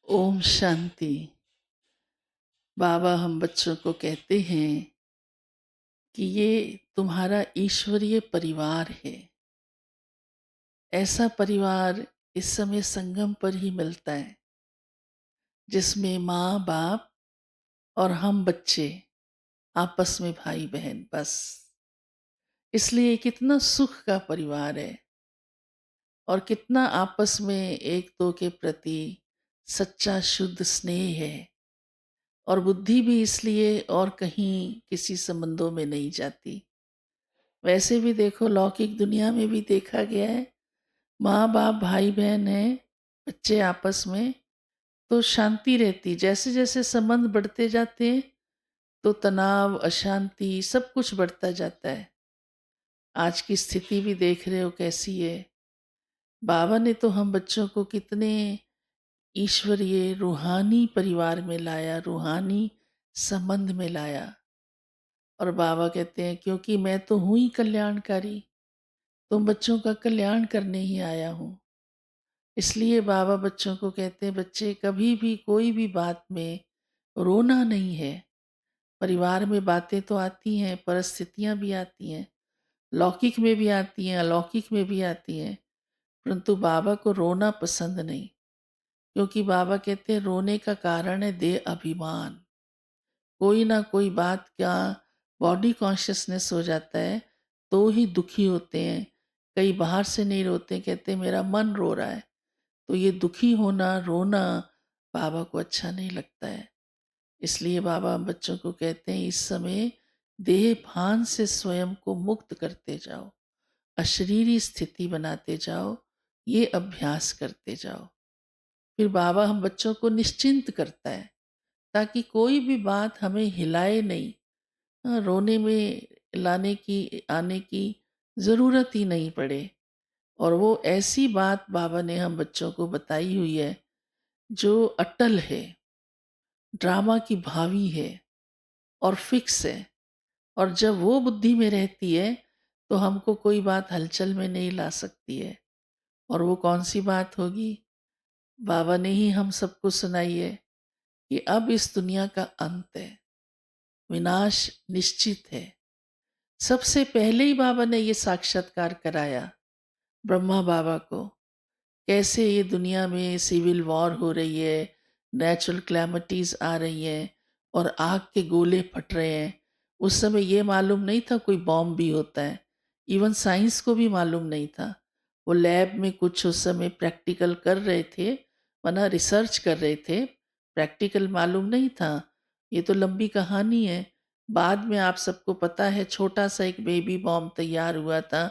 ओम शांति। बाबा हम बच्चों को कहते हैं कि ये तुम्हारा ईश्वरीय परिवार है। ऐसा परिवार इस समय संगम पर ही मिलता है जिसमें माँ बाप और हम बच्चे आपस में भाई बहन बस। इसलिए कितना सुख का परिवार है और कितना आपस में एक दो के प्रति सच्चा शुद्ध स्नेह है। और बुद्धि भी इसलिए और कहीं किसी संबंधों में नहीं जाती। वैसे भी देखो लौकिक दुनिया में भी देखा गया है, माँ बाप भाई बहन है, बच्चे आपस में तो शांति रहती। जैसे जैसे संबंध बढ़ते जाते हैं तो तनाव अशांति सब कुछ बढ़ता जाता है। आज की स्थिति भी देख रहे हो कैसी है। बाबा ने तो हम बच्चों को कितने ईश्वरीय रूहानी परिवार में लाया, रूहानी संबंध में लाया। और बाबा कहते हैं क्योंकि मैं तो हूं ही कल्याणकारी, तुम बच्चों का कल्याण करने ही आया हूँ। इसलिए बाबा बच्चों को कहते हैं बच्चे कभी भी कोई भी बात में रोना नहीं है। परिवार में बातें तो आती हैं, परिस्थितियां भी आती हैं, लौकिक में भी आती हैं, अलौकिक में भी आती हैं, परंतु बाबा को रोना पसंद नहीं। क्योंकि बाबा कहते हैं रोने का कारण है देह अभिमान। कोई ना कोई बात का बॉडी कॉन्शियसनेस हो जाता है तो ही दुखी होते हैं। कई बाहर से नहीं रोते, कहते हैं मेरा मन रो रहा है। तो ये दुखी होना रोना बाबा को अच्छा नहीं लगता है। इसलिए बाबा बच्चों को कहते हैं इस समय देह भान से स्वयं को मुक्त करते जाओ, अशरीरी स्थिति बनाते जाओ, ये अभ्यास करते जाओ। फिर बाबा हम बच्चों को निश्चिंत करता है ताकि कोई भी बात हमें हिलाए नहीं। रोने में लाने की आने की ज़रूरत ही नहीं पड़े। और वो ऐसी बात बाबा ने हम बच्चों को बताई हुई है जो अटल है, ड्रामा की भावी है और फिक्स है। और जब वो बुद्धि में रहती है तो हमको कोई बात हलचल में नहीं ला सकती है। और वो कौन सी बात होगी? बाबा ने ही हम सबको सुनाई है कि अब इस दुनिया का अंत है, विनाश निश्चित है। सबसे पहले ही बाबा ने ये साक्षात्कार कराया ब्रह्मा बाबा को। कैसे ये दुनिया में सिविल वॉर हो रही है, नेचुरल क्लैमिटीज आ रही हैं और आग के गोले फट रहे हैं। उस समय ये मालूम नहीं था कोई बॉम्ब भी होता है। इवन साइंस को भी मालूम नहीं था। वो लैब में कुछ उस समय प्रैक्टिकल कर रहे थे, वरना रिसर्च कर रहे थे, प्रैक्टिकल मालूम नहीं था। ये तो लंबी कहानी है। बाद में आप सबको पता है छोटा सा एक बेबी बॉम्ब तैयार हुआ था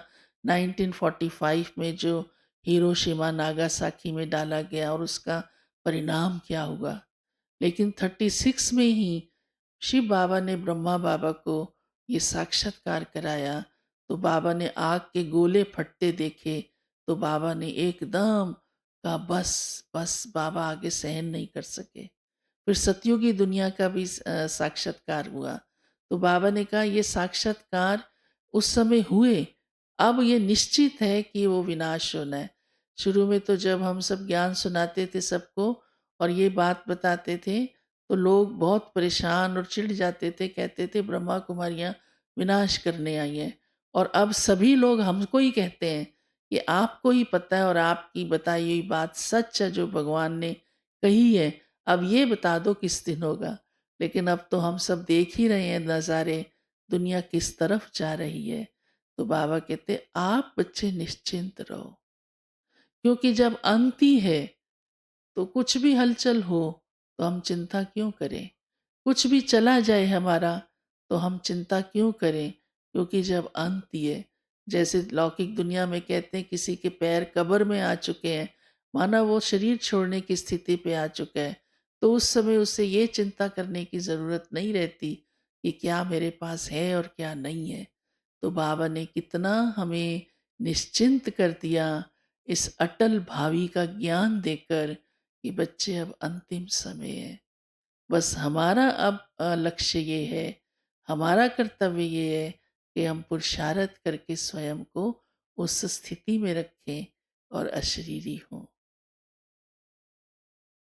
1945 में, जो हिरोशिमा नागासाकी में डाला गया और उसका परिणाम क्या हुआ। लेकिन 36 में ही शिव बाबा ने ब्रह्मा बाबा को ये साक्षात्कार कराया। तो बाबा ने आग के गोले फटते देखे तो बाबा ने एकदम कहा बस बस, बाबा आगे सहन नहीं कर सके। फिर सतयुगी दुनिया का भी साक्षात्कार हुआ। तो बाबा ने कहा ये साक्षात्कार उस समय हुए, अब ये निश्चित है कि वो विनाश होना है। शुरू में तो जब हम सब ज्ञान सुनाते थे सबको और ये बात बताते थे तो लोग बहुत परेशान और चिढ़ जाते थे, कहते थे ब्रह्मा कुमारियाँ विनाश करने आई हैं। और अब सभी लोग हमको ही कहते हैं कि आपको ही पता है और आपकी बताई हुई बात सच है जो भगवान ने कही है। अब ये बता दो किस दिन होगा। लेकिन अब तो हम सब देख ही रहे हैं नज़ारे, दुनिया किस तरफ जा रही है। तो बाबा कहते आप बच्चे निश्चिंत रहो, क्योंकि जब अंत ही है तो कुछ भी हलचल हो तो हम चिंता क्यों करें। कुछ भी चला जाए हमारा तो हम चिंता क्यों करें, क्योंकि जब अंत ही है। जैसे लौकिक दुनिया में कहते हैं किसी के पैर कब्र में आ चुके हैं, माना वो शरीर छोड़ने की स्थिति पे आ चुका है, तो उस समय उसे ये चिंता करने की ज़रूरत नहीं रहती कि क्या मेरे पास है और क्या नहीं है। तो बाबा ने कितना हमें निश्चिंत कर दिया इस अटल भावी का ज्ञान देकर कि बच्चे अब अंतिम समय है। बस हमारा अब लक्ष्य ये है, हमारा कर्तव्य ये है कि हम पुरुषार्थ करके स्वयं को उस स्थिति में रखें और अशरीरी हों।